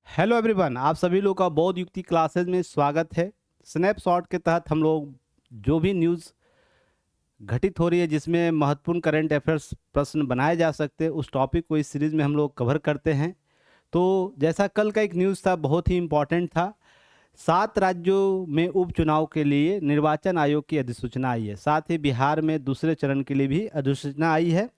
Hello everyone, आप सभी लोग का बौद्ध युक्ति क्लासेस में स्वागत है। स्नैपशॉट के तहत हम लोग जो भी न्यूज़ घटित हो रही है जिसमें महत्वपूर्ण करंट अफेयर्स प्रश्न बनाए जा सकते हैं उस टॉपिक को इस सीरीज में हम लोग कवर करते हैं। तो जैसा कल का एक न्यूज़ था, बहुत ही इम्पोर्टेंट था। 7 राज्यों में उपचुनाव के लिए निर्वाचन आयोग की अधिसूचना आई है। साथ ही बिहार में दूसरे चरण के लिए भी अधिसूचना आई है।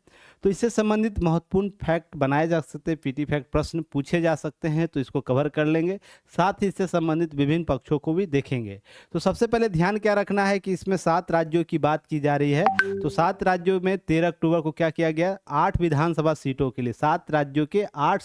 तो इससे संबंधित महत्वपूर्ण फैक्ट बनाए जा सकते हैं, पीटी फैक्ट प्रश्न पूछे जा सकते हैं, तो इसको कवर कर लेंगे। साथ ही इससे संबंधित विभिन्न पक्षों को भी देखेंगे। तो सबसे पहले ध्यान क्या रखना है कि इसमें 7 राज्यों की बात की जा रही है। तो 7 राज्यों में 13 अक्टूबर को क्या किया गया, 8 विधानसभा सीटों के लिए 7 राज्यों के 8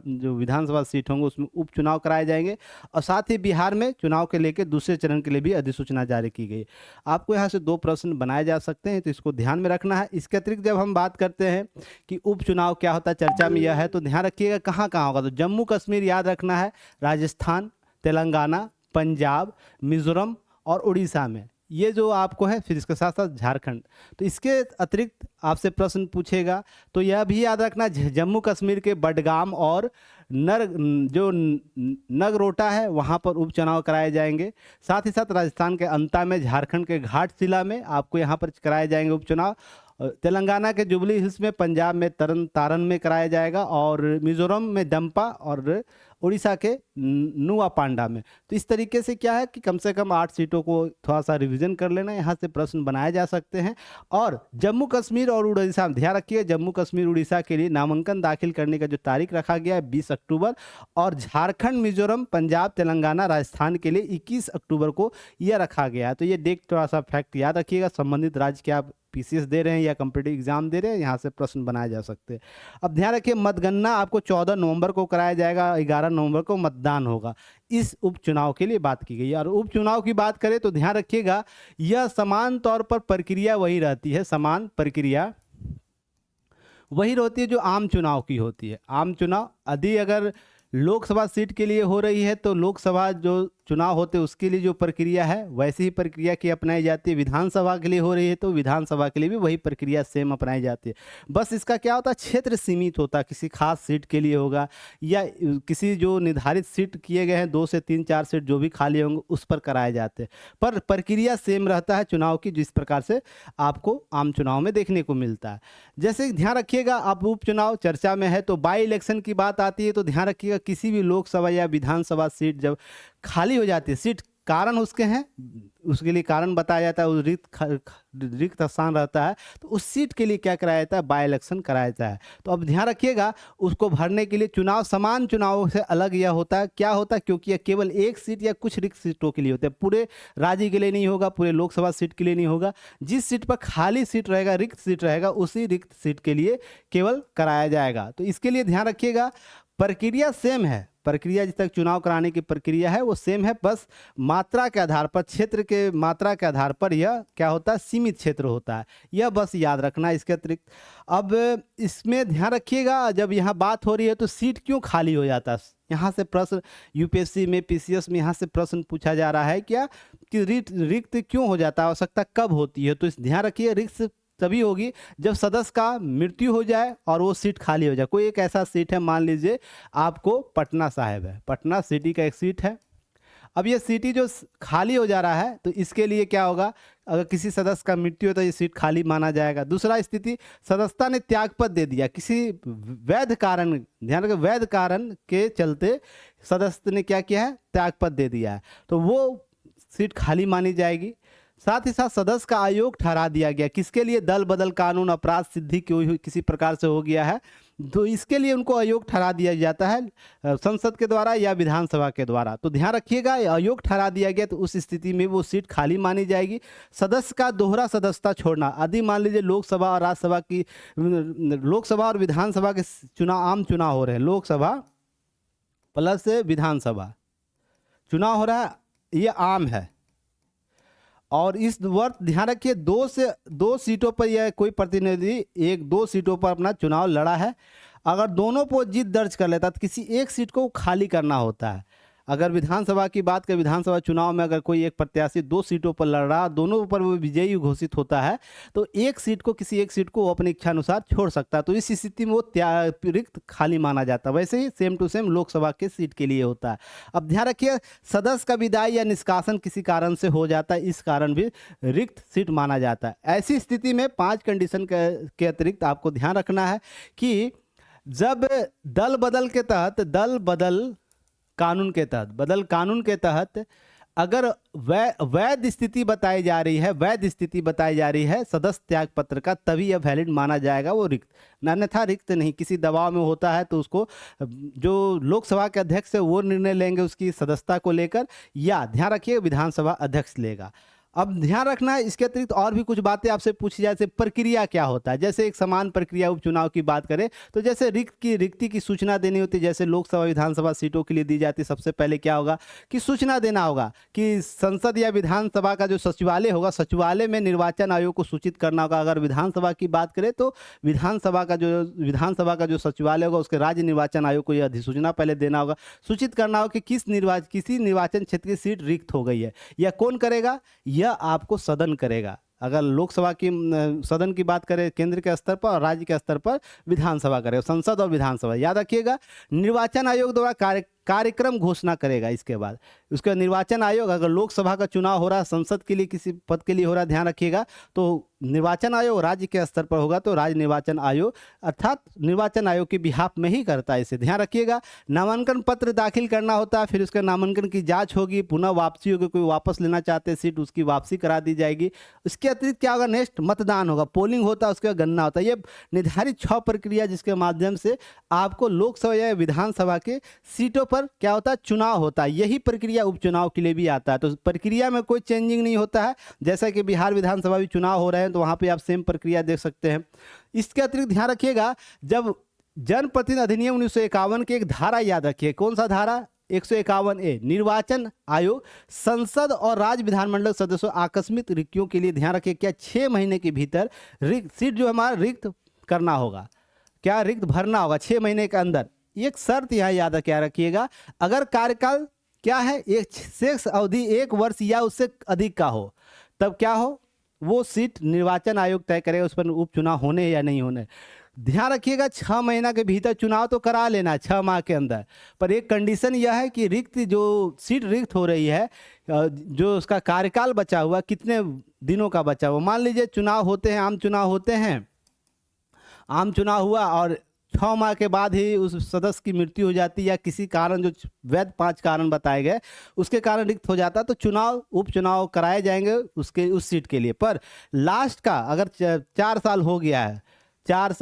जो विधानसभा सीट होंगे उसमें उपचुनाव कराए जाएंगे। और साथ ही बिहार में चुनाव के लेकर दूसरे चरण के लिए भी अधिसूचना जारी की गई। आपको यहाँ से 2 प्रश्न बनाए जा सकते हैं, तो इसको ध्यान में रखना है। इसके अतिरिक्त जब हम बात करते हैं कि उपचुनाव क्या होता है, चर्चा में यह है, तो ध्यान रखिएगा कहाँ कहाँ होगा। तो जम्मू कश्मीर याद रखना है, राजस्थान, तेलंगाना, पंजाब, मिजोरम और उड़ीसा में, ये जो आपको है। फिर इसके साथ साथ झारखंड। तो इसके अतिरिक्त आपसे प्रश्न पूछेगा तो यह भी याद रखना, जम्मू कश्मीर के बडगाम और नगरोटा है वहाँ पर उपचुनाव कराए जाएंगे। साथ ही साथ राजस्थान के अंता में, झारखंड के घाटशिला में आपको यहाँ पर कराए जाएंगे उपचुनाव। तेलंगाना के जुबली हिल्स में, पंजाब में तरन तारन में कराया जाएगा, और मिजोरम में डंपा, और उड़ीसा के नुआ पांडा में। तो इस तरीके से क्या है कि कम से कम 8 सीटों को थोड़ा सा रिवीजन कर लेना, यहाँ से प्रश्न बनाए जा सकते हैं। और जम्मू कश्मीर और उड़ीसा, ध्यान रखिए जम्मू कश्मीर उड़ीसा के लिए नामांकन दाखिल करने का जो तारीख रखा गया है 20 अक्टूबर, और झारखंड, मिजोरम, पंजाब, तेलंगाना, राजस्थान के लिए 21 अक्टूबर को यह रखा गया है। तो ये डेट थोड़ा सा फैक्ट याद रखिएगा। संबंधित राज्य के आप पीसीएस दे रहे हैं या कॉम्पिटिटिव एग्जाम दे रहे हैं, यहाँ से प्रश्न बनाए जा सकते हैं। अब ध्यान रखिए, मतगणना आपको 14 नवंबर को कराया जाएगा, 11 नवंबर को मतदान होगा। इस उपचुनाव के लिए बात की गई है। और उपचुनाव की बात करें तो ध्यान रखिएगा, यह समान तौर पर प्रक्रिया वही रहती है, समान प्रक्रिया वही रहती है जो आम चुनाव की होती है। आम चुनाव यदि अगर लोकसभा सीट के लिए हो रही है तो लोकसभा जो चुनाव होते हैं उसके लिए जो प्रक्रिया है वैसी ही प्रक्रिया की अपनाई जाती है। विधानसभा के लिए हो रही है तो विधानसभा के लिए भी वही प्रक्रिया सेम अपनाई जाती है। बस इसका क्या होता है, क्षेत्र सीमित होता है, किसी खास सीट के लिए होगा या किसी जो निर्धारित सीट किए गए हैं 2 से 3 4 सीट जो भी खाली होंगे उस पर कराए जाते हैं। पर प्रक्रिया सेम रहता है चुनाव की, जिस प्रकार से आपको आम चुनाव में देखने को मिलता है। जैसे ध्यान रखिएगा, अब उपचुनाव चर्चा में है तो बाई इलेक्शन की बात आती है, तो ध्यान रखिएगा किसी भी लोकसभा या विधानसभा सीट जब खाली हो जाती है, सीट कारण उसके हैं, उसके लिए कारण बताया जाता है, उस रिक्त स्थान रहता है तो उस सीट के लिए क्या कराया जाता है, बाई इलेक्शन कराया जाता है। तो अब ध्यान रखिएगा, उसको भरने के लिए चुनाव समान चुनावों से अलग यह होता है। क्या होता है, क्योंकि यह केवल एक सीट या कुछ रिक्त सीटों के लिए होता है, पूरे राज्य के लिए नहीं होगा, पूरे लोकसभा सीट के लिए नहीं होगा। जिस सीट पर खाली सीट रहेगा, रिक्त सीट रहेगा, उसी रिक्त सीट के लिए केवल कराया जाएगा। तो इसके लिए ध्यान रखिएगा, प्रक्रिया सेम है, प्रक्रिया जिस तक चुनाव कराने की प्रक्रिया है वो सेम है, बस मात्रा के आधार पर, क्षेत्र के मात्रा के आधार पर यह क्या होता है, सीमित क्षेत्र होता है। यह बस याद रखना। इसके अतिरिक्त अब इसमें ध्यान रखिएगा, जब यहाँ बात हो रही है तो सीट क्यों खाली हो जाता है, यहाँ से प्रश्न यूपीएससी में, पीसीएस में यहाँ से प्रश्न पूछा जा रहा है क्या कि रिक्त क्यों हो जाता है, आवश्यकता कब होती है। तो इस ध्यान रखिए, रिक्त तभी होगी जब सदस्य का मृत्यु हो जाए और वो सीट खाली हो जाए। कोई एक ऐसा सीट है, मान लीजिए आपको पटना साहिब है, पटना सिटी का एक सीट है। अब ये सीटी जो खाली हो जा रहा है तो इसके लिए क्या होगा, अगर किसी सदस्य का मृत्यु हो तो ये सीट खाली माना जाएगा। दूसरा स्थिति, सदस्यता ने त्यागपत्र दे दिया, किसी वैध कारण, ध्यान रखें वैध कारण के चलते सदस्य ने क्या किया है, त्यागपत्र दे दिया है, तो वो सीट खाली मानी जाएगी। साथ ही साथ सदस्य का अयोग्य ठहरा दिया गया, किसके लिए, दल बदल कानून, अपराध सिद्धि किसी प्रकार से हो गया है तो इसके लिए उनको अयोग्य ठहरा दिया जाता है संसद के द्वारा या विधानसभा के द्वारा। तो ध्यान रखिएगा, अयोग्य ठहरा दिया गया तो उस स्थिति में वो सीट खाली मानी जाएगी। सदस्य का दोहरा सदस्यता छोड़ना, यदि मान लीजिए लोकसभा और राज्यसभा की, लोकसभा और विधानसभा के चुनाव, आम चुनाव हो रहे हैं, लोकसभा प्लस विधानसभा चुनाव हो रहा है, ये आम है। और इस वर्ष ध्यान रखिए, 2 सीटों पर यह कोई प्रतिनिधि 1-2 सीटों पर अपना चुनाव लड़ा है। अगर दोनों पर जीत दर्ज कर लेता तो किसी एक सीट को खाली करना होता है। अगर विधानसभा की बात करें, विधानसभा चुनाव में अगर कोई एक प्रत्याशी 2 सीटों पर लड़ रहा, दोनों पर वो विजयी घोषित होता है, तो एक सीट को, किसी एक सीट को वो अपनी इच्छा अनुसार छोड़ सकता है। तो इस स्थिति में वो रिक्त खाली माना जाता है। वैसे ही सेम टू सेम लोकसभा के सीट के लिए होता है। अब ध्यान रखिए, सदस्य का विदाई या निष्कासन किसी कारण से हो जाता है, इस कारण भी रिक्त सीट माना जाता है। ऐसी स्थिति में 5 कंडीशन के अतिरिक्त आपको ध्यान रखना है कि जब दल बदल के तहत, दल बदल कानून के तहत, बदल कानून के तहत अगर वैध स्थिति बताई जा रही है, वैध स्थिति बताई जा रही है सदस्य त्याग पत्र का, तभी यह वैलिड माना जाएगा, वो रिक्त, अन्यथा रिक्त नहीं। किसी दबाव में होता है तो उसको जो लोकसभा के अध्यक्ष है वो निर्णय लेंगे उसकी सदस्यता को लेकर, या ध्यान रखिए विधानसभा अध्यक्ष लेगा। अब ध्यान रखना है, इसके अतिरिक्त और भी कुछ बातें आपसे पूछी जाए, जैसे प्रक्रिया क्या होता है। जैसे एक समान प्रक्रिया उपचुनाव की बात करें तो जैसे रिक्ति की सूचना देनी होती है, जैसे लोकसभा विधानसभा सीटों के लिए दी जाती है, सबसे पहले क्या होगा कि सूचना देना होगा कि संसद या विधानसभा का जो सचिवालय होगा, सचिवालय में निर्वाचन आयोग को सूचित करना होगा। अगर विधानसभा की बात करें तो विधानसभा का जो सचिवालय होगा उसके राज्य निर्वाचन आयोग को यह अधिसूचना पहले देना होगा, सूचित करना होगा कि किसी निर्वाचन क्षेत्र की सीट रिक्त हो गई है। यह कौन करेगा? यह आपको सदन करेगा। अगर लोकसभा की सदन की बात करें केंद्र के स्तर पर और राज्य के स्तर पर विधानसभा करेगा, संसद और विधानसभा। याद रखिएगा, निर्वाचन आयोग द्वारा कार्यक्रम घोषणा करेगा। इसके बाद उसके निर्वाचन आयोग, अगर लोकसभा का चुनाव हो रहा है, संसद के लिए किसी पद के लिए हो रहा है, ध्यान रखिएगा, तो निर्वाचन आयोग राज्य के स्तर पर होगा तो राज्य निर्वाचन आयोग अर्थात निर्वाचन आयोग के बिहाफ में ही करता है। इसे ध्यान रखिएगा। नामांकन पत्र दाखिल करना होता है, फिर उसके नामांकन की जांच होगी, पुनः वापसी होगी, कोई वापस लेना चाहते हैं सीट उसकी वापसी करा दी जाएगी। इसके अतिरिक्त क्या होगा, नेक्स्ट मतदान होगा, पोलिंग होता है, उसके बाद गणना होता है। ये निर्धारित 6 प्रक्रिया जिसके माध्यम से आपको लोकसभा या विधानसभा के सीटों पर क्या होता है, चुनाव होता है। यही प्रक्रिया उपचुनाव के लिए भी आता है। तो प्रक्रिया में कोई चेंजिंग नहीं होता है। जैसा कि बिहार विधानसभा भी चुनाव हो रहे हैं तो वहां पे आप सेम प्रक्रिया देख सकते हैं। इसके अतिरिक्त ध्यान रखिएगा, जब जनप्रतिनिधि अधिनियम 1951 की एक धारा याद रखिए, कौन सा धारा, 151A, निर्वाचन आयोग संसद और राज्य विधानमंडल सदस्यों आकस्मिक रिक्तियों के लिए, ध्यान रखिए, क्या 6 महीने के भीतर सीट जो हमारा रिक्त करना होगा, क्या रिक्त भरना होगा 6 महीने के अंदर। एक शर्त यहाँ याद क्या रखिएगा, अगर कार्यकाल क्या है, एक शेष अवधि 1 वर्ष या उससे अधिक का हो, तब क्या हो, वो सीट निर्वाचन आयोग तय करेगा उस पर उपचुनाव होने या नहीं होने। ध्यान रखिएगा, 6 महीना के भीतर चुनाव तो करा लेना 6 माह के अंदर, पर एक कंडीशन यह है कि रिक्त जो सीट रिक्त हो रही है, जो उसका कार्यकाल बचा हुआ, कितने दिनों का बचा हुआ। मान लीजिए चुनाव होते हैं, आम चुनाव होते हैं, आम चुनाव हुआ और 6 माह के बाद ही उस सदस्य की मृत्यु हो जाती है या किसी कारण, जो वैध 5 कारण बताए गए उसके कारण रिक्त हो जाता है, तो चुनाव उपचुनाव कराए जाएंगे उस सीट के लिए। पर लास्ट का अगर 4 साल हो गया है, 4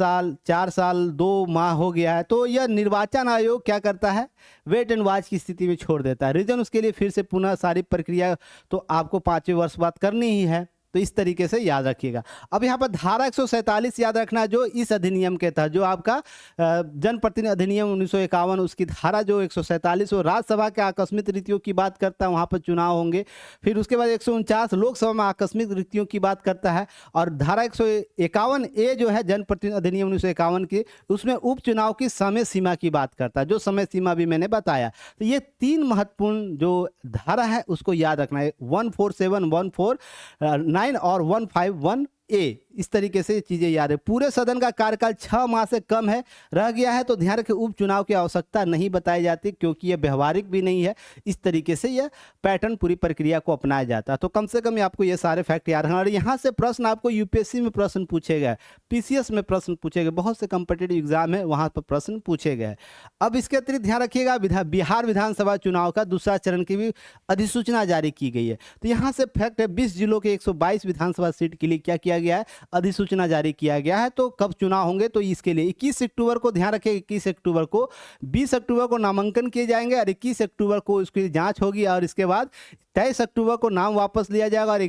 साल 2 माह हो गया है, तो यह निर्वाचन आयोग क्या करता है, वेट एंड वॉच की स्थिति में छोड़ देता है। रीजन उसके लिए फिर से पुनः सारी प्रक्रिया तो आपको 5वें वर्ष बाद करनी ही है। तो इस तरीके से याद रखिएगा। अब यहाँ पर धारा 147 याद रखना, जो इस अधिनियम के तहत, जो आपका जनप्रतिनिधि अधिनियम 1951, उसकी धारा जो 147 वो राज्यसभा के आकस्मिक रिक्तियों की बात करता है, वहाँ पर चुनाव होंगे। फिर उसके बाद 149 लोकसभा में आकस्मिक रिक्तियों की बात करता है, और धारा 151A जो है जनप्रतिनिधि अधिनियम 1951 की, उसमें उपचुनाव की समय सीमा की बात करता है, जो समय सीमा भी मैंने बताया। तो ये 3 महत्वपूर्ण जो धारा है उसको याद रखना है, 147, 149 और 151A। इस तरीके से चीजें याद है। पूरे सदन का कार्यकाल 6 माह से कम है रह गया है तो ध्यान रखें, उपचुनाव की आवश्यकता नहीं बताई जाती, क्योंकि यह व्यवहारिक भी नहीं है। इस तरीके से यह पैटर्न पूरी प्रक्रिया को अपनाया जाता है। तो कम से कम आपको ये सारे फैक्ट याद रखना। और यहाँ से प्रश्न आपको यूपीएससी में प्रश्न पूछे गए, पीसीएस में प्रश्न पूछे गए, बहुत से कंपिटेटिव एग्जाम है वहाँ पर प्रश्न पूछे गए। अब इसके अतिरिक्त ध्यान रखिएगा, बिहार विधानसभा चुनाव का दूसरा चरण की भी अधिसूचना जारी की गई है। तो यहाँ से फैक्ट है, 20 जिलों के 122 विधानसभा सीट के लिए क्या किया गया है, अधिसूचना जारी किया गया है। तो कब चुनाव होंगे, तो इसके लिए 21 अक्टूबर को, ध्यान रखिए 21 अक्टूबर को, 20 अक्टूबर को नामांकन किए जाएंगे और 21 अक्टूबर को उसकी जांच होगी, और इसके बाद 23 अक्टूबर को नाम वापस लिया जाएगा, और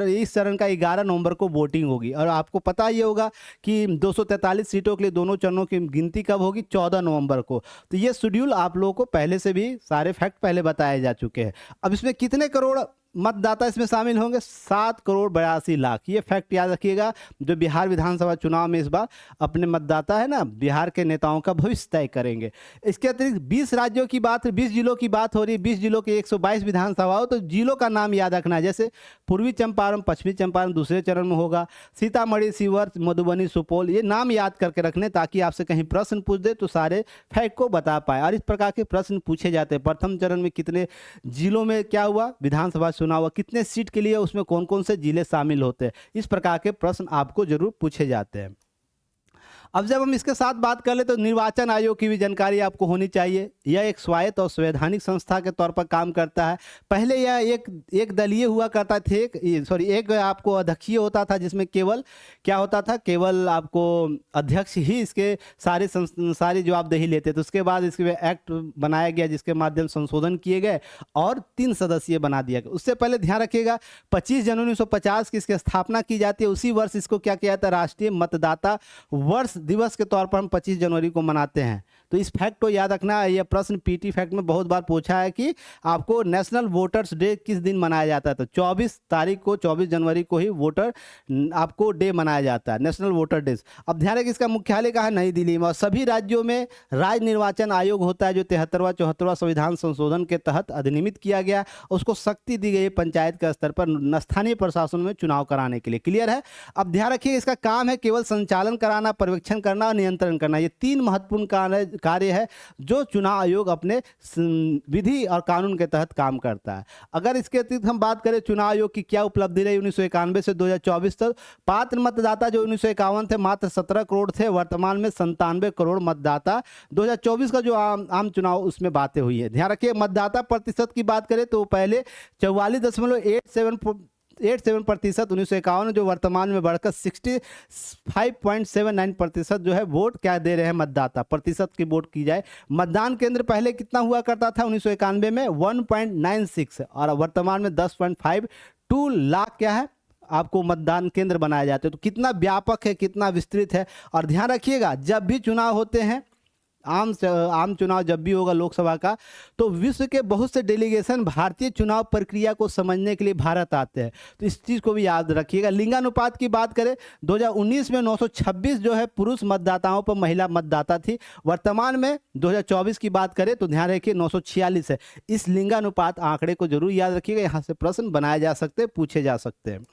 इस चरण का 11 नवंबर को वोटिंग होगी। और आपको पता ही होगा कि 243 सीटों के लिए दोनों चरणों की गिनती कब होगी, 14 नवंबर को। तो ये शेड्यूल आप लोगों को पहले से भी सारे फैक्ट पहले बताए जा चुके हैं। अब इसमें कितने करोड़ मतदाता इसमें शामिल होंगे? 7,82,00,000। ये फैक्ट याद रखिएगा। जो बिहार विधानसभा चुनाव में इस बार अपने मतदाता है ना, बिहार के नेताओं का भविष्य तय करेंगे। इसके अतिरिक्त 20 राज्यों की बात, 20 जिलों की बात हो रही है, 20 जिलों के 122 विधानसभा हो, तो जिलों का नाम याद रखना है। जैसे पूर्वी चंपारण, पश्चिमी चंपारण दूसरे चरण में होगा, सीतामढ़ी, सीवर, मधुबनी, सुपौल, ये नाम याद करके रखने, ताकि आपसे कहीं प्रश्न पूछ दे तो सारे फैक्ट को बता पाए। और इस प्रकार के प्रश्न पूछे जाते हैं। प्रथम चरण में कितने जिलों में क्या हुआ, विधानसभा चुनाव हुआ, कितने सीट के लिए, उसमें कौन कौन से जिले शामिल होते हैं, इस प्रकार के प्रश्न आपको जरूर पूछे जाते हैं। अब जब हम इसके साथ बात कर ले तो निर्वाचन आयोग की भी जानकारी आपको होनी चाहिए। यह एक स्वायत्त और संवैधानिक संस्था के तौर पर काम करता है। पहले यह एक दलीय हुआ करता थे, एक आपको अध्यक्षीय होता था, जिसमें केवल क्या होता था, केवल आपको अध्यक्ष ही इसके सारी जवाबदेही लेते थे। उसके बाद इसके एक्ट बनाया गया, जिसके माध्यम संशोधन किए गए और 3 सदस्यीय बना दिया गया। उससे पहले ध्यान रखिएगा 25 जनवरी 1950 की इसकी स्थापना की जाती है। उसी वर्ष इसको क्या किया जाता है, राष्ट्रीय मतदाता वर्ष दिवस के तौर पर हम 25 जनवरी को मनाते हैं। तो इस फैक्ट को याद रखना है। यह प्रश्न पीटी फैक्ट में बहुत बार पूछा है कि आपको नेशनल वोटर्स डे किस दिन मनाया जाता है। तो 24 तारीख को, 24 जनवरी को ही वोटर आपको डे मनाया जाता है, नेशनल वोटर डे। अब ध्यान रखिए इसका मुख्यालय कहाँ है, नई दिल्ली में। और सभी राज्यों में राज्य निर्वाचन आयोग होता है, जो 73वां 74वां संविधान संशोधन के तहत अधिनियमित किया गया। उसको शक्ति दी गई है पंचायत के स्तर पर स्थानीय प्रशासन में चुनाव कराने के लिए। क्लियर है। अब ध्यान रखिए इसका काम है केवल संचालन कराना, पर्यवेक्षण करना और नियंत्रण करना। ये 3 महत्वपूर्ण कार्य है जो चुनाव आयोग अपने विधि और कानून के तहत काम करता है। अगर इसके अतिरिक्त हम बात करें चुनाव आयोग की क्या उपलब्धि रही 1991 से 2024 तक, पात्र मतदाता जो 1951 थे मात्र 17 करोड़ थे, वर्तमान में 97 करोड़ मतदाता 2024 का जो आम चुनाव उसमें बातें हुई है। ध्यान रखिए मतदाता प्रतिशत की बात करें तो पहले 44.87% 1951, जो वर्तमान में बढ़कर 65.79% जो है वोट क्या दे रहे हैं मतदाता, प्रतिशत की वोट की जाए। मतदान केंद्र पहले कितना हुआ करता था 1991 में 1.96 और वर्तमान में 10.52 लाख क्या है आपको मतदान केंद्र बनाए जाते हैं। तो कितना व्यापक है, कितना विस्तृत है। और ध्यान रखिएगा जब भी चुनाव होते हैं, आम चुनाव जब भी होगा लोकसभा का, तो विश्व के बहुत से डेलीगेशन भारतीय चुनाव प्रक्रिया को समझने के लिए भारत आते हैं। तो इस चीज़ को भी याद रखिएगा। लिंगानुपात की बात करें 2019 में 926 जो है पुरुष मतदाताओं पर महिला मतदाता थी। वर्तमान में 2024 की बात करें तो ध्यान रखिए 946 है। इस लिंगानुपात आंकड़े को जरूर याद रखिएगा, यहाँ से प्रश्न बनाए जा सकते हैं, पूछे जा सकते हैं।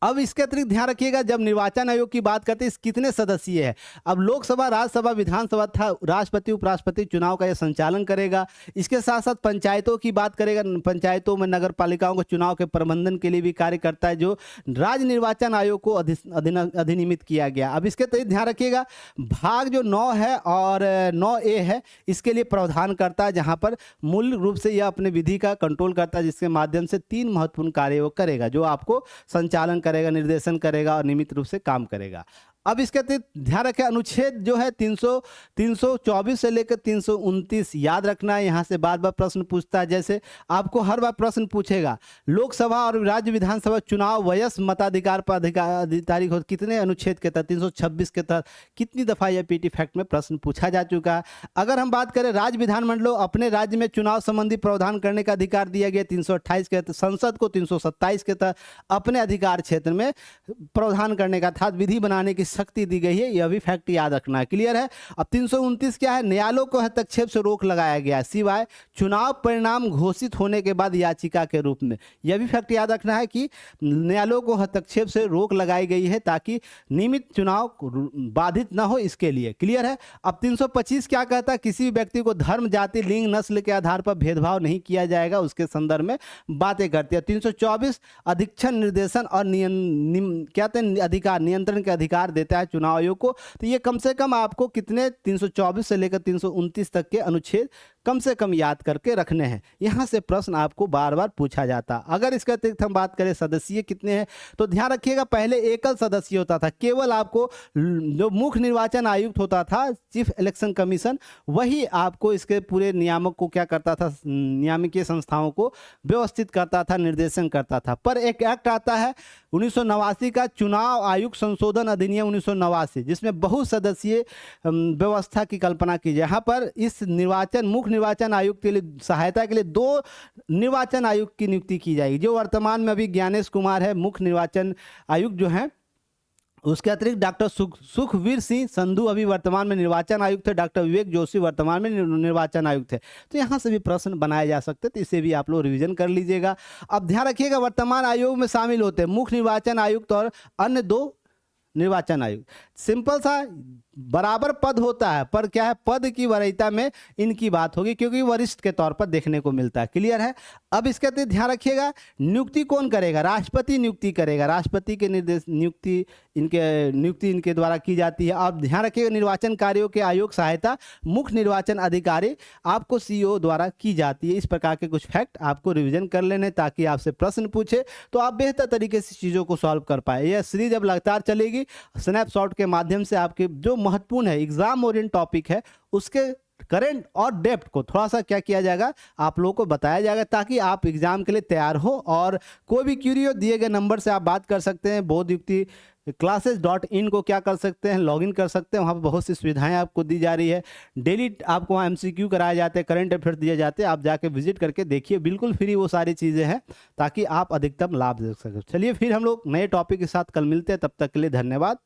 अब इसके अतिरिक्त ध्यान रखिएगा जब निर्वाचन आयोग की बात करते हैं कितने सदस्यीय है। अब लोकसभा, राज्यसभा, विधानसभा था, राष्ट्रपति उपराष्ट्रपति चुनाव का यह संचालन करेगा। इसके साथ साथ पंचायतों की बात करेगा, पंचायतों में नगर पालिकाओं के चुनाव के प्रबंधन के लिए भी कार्य करता है, जो राज्य निर्वाचन आयोग को अधिनियमित किया गया। अब इसके अतिरिक्त ध्यान रखिएगा भाग जो 9 है और 9A है, इसके लिए प्रावधान करता है, जहाँ पर मूल रूप से यह अपने विधि का कंट्रोल करता है, जिसके माध्यम से 3 महत्वपूर्ण कार्य वो करेगा, जो आपको संचालन करेगा, निर्देशन करेगा और नियमित रूप से काम करेगा। अब इसके अतिरिक्त ध्यान रखें अनुच्छेद जो है 324 से लेकर 329 याद रखना है। यहाँ से बार बार प्रश्न पूछता है, जैसे आपको हर बार प्रश्न पूछेगा लोकसभा और राज्य विधानसभा चुनाव वयस्क मताधिकार पर अधिकारी हो कितने अनुच्छेद के तहत, 326 के तहत कितनी दफा यह पीटी फैक्ट में प्रश्न पूछा जा चुका है। अगर हम बात करें राज्य विधानमंडलों अपने राज्य में चुनाव संबंधी प्रावधान करने का अधिकार दिया गया 328 के तहत, संसद को 327 के तहत अपने अधिकार क्षेत्र में प्रावधान करने का था, विधि बनाने की शक्ति दी गई है। यह भी फैक्ट याद रखना है। क्लियर है। अब 329 क्या है, न्यायालयों को हस्तक्षेप से रोक लगाया गया सिवाय चुनाव परिणाम घोषित होने के बाद याचिका के रूप में। यह भी फैक्ट याद रखना है कि न्यायालयों को हस्तक्षेप से रोक लगाई गई है ताकि नियमित चुनाव बाधित ना हो, इसके लिए। क्लियर है। अब 325 क्या कहता है, किसी भी व्यक्ति को धर्म, जाति, लिंग, नस्ल के आधार पर भेदभाव नहीं किया जाएगा, उसके संदर्भ में बातें करती है। 324 अधीक्षण, निर्देशन और अधिकार, नियंत्रण के अधिकार देता है चुनाव आयोग को। तो ये कम से कम आपको कितने 324 से लेकर 329 तक के अनुच्छेद कम से कम याद करके रखने हैं। यहाँ से प्रश्न आपको बार बार पूछा जाता। अगर इसके अतिरिक्त हम बात करें सदस्यीय कितने हैं, तो ध्यान रखिएगा पहले एकल सदस्य होता था, केवल आपको जो मुख्य निर्वाचन आयुक्त होता था, चीफ इलेक्शन कमीशन, वही आपको इसके पूरे नियामक को क्या करता था, नियामकीय संस्थाओं को व्यवस्थित करता था, निर्देशन करता था। पर एक एक्ट आता है 1989 का चुनाव आयुक्त संशोधन अधिनियम 1989, जिसमें बहुसदस्यीय व्यवस्था की कल्पना की जाए। यहाँ पर इस निर्वाचन मुख्य निर्वाचन आयुक्त के लिए सहायता के लिए 2 निर्वाचन आयुक्त की नियुक्ति की जाएगी। जो वर्तमान में अभी ज्ञानेश कुमार है मुख्य निर्वाचन आयुक्त जो हैं, उसके अतिरिक्त डॉक्टर सुखवीर सिंह संधू अभी वर्तमान में निर्वाचन आयुक्त है, डॉक्टर विवेक जोशी वर्तमान में निर्वाचन आयुक्त है। तो यहाँ से भी प्रश्न बनाए जा सकते हैं, तो इसे भी आप लोग रिवीजन कर लीजिएगा। अब ध्यान रखिएगा, वर्तमान आयोग में शामिल होते हैं मुख्य निर्वाचन आयुक्त और अन्य 2 निर्वाचन आयुक्त। सिंपल सा बराबर पद होता है, पर क्या है, पद की वरीयता में इनकी बात होगी, क्योंकि वरिष्ठ के तौर पर देखने को मिलता है। क्लियर है। अब इसके अतिरिक्त ध्यान रखिएगा, नियुक्ति कौन करेगा? राष्ट्रपति नियुक्ति करेगा। राष्ट्रपति के निर्देश नियुक्ति इनके द्वारा की जाती है। अब ध्यान रखिएगा, निर्वाचन कार्यों के आयोग सहायता मुख्य निर्वाचन अधिकारी आपको सीईओ द्वारा की जाती है। इस प्रकार के कुछ फैक्ट आपको रिवीजन कर लेने, ताकि आपसे प्रश्न पूछे तो आप बेहतर तरीके से चीज़ों को सॉल्व कर पाए। यह सीरीज अब लगातार चलेगी, स्नैपशॉट के माध्यम से आपके जो महत्वपूर्ण है, एग्जाम ओरिएंट टॉपिक है, उसके करंट और डेप्थ को थोड़ा सा क्या किया जाएगा, आप लोगों को बताया जाएगा, ताकि आप एग्जाम के लिए तैयार हो। और कोई भी क्यूरी हो, दिए गए नंबर से आप बात कर सकते हैं। बोधयुक्ति classes.in को क्या कर सकते हैं, लॉगिन कर सकते हैं। वहाँ पर बहुत सी सुविधाएं आपको दी जा रही है। डेली आपको वहाँ MCQ कराए जाते हैं, करंट अफेयर्स दिए जाते हैं। आप जाके विजिट करके देखिए, बिल्कुल फ्री वो सारी चीज़ें हैं, ताकि आप अधिकतम लाभ ले सकें। चलिए फिर हम लोग नए टॉपिक के साथ कल मिलते हैं, तब तक के लिए धन्यवाद।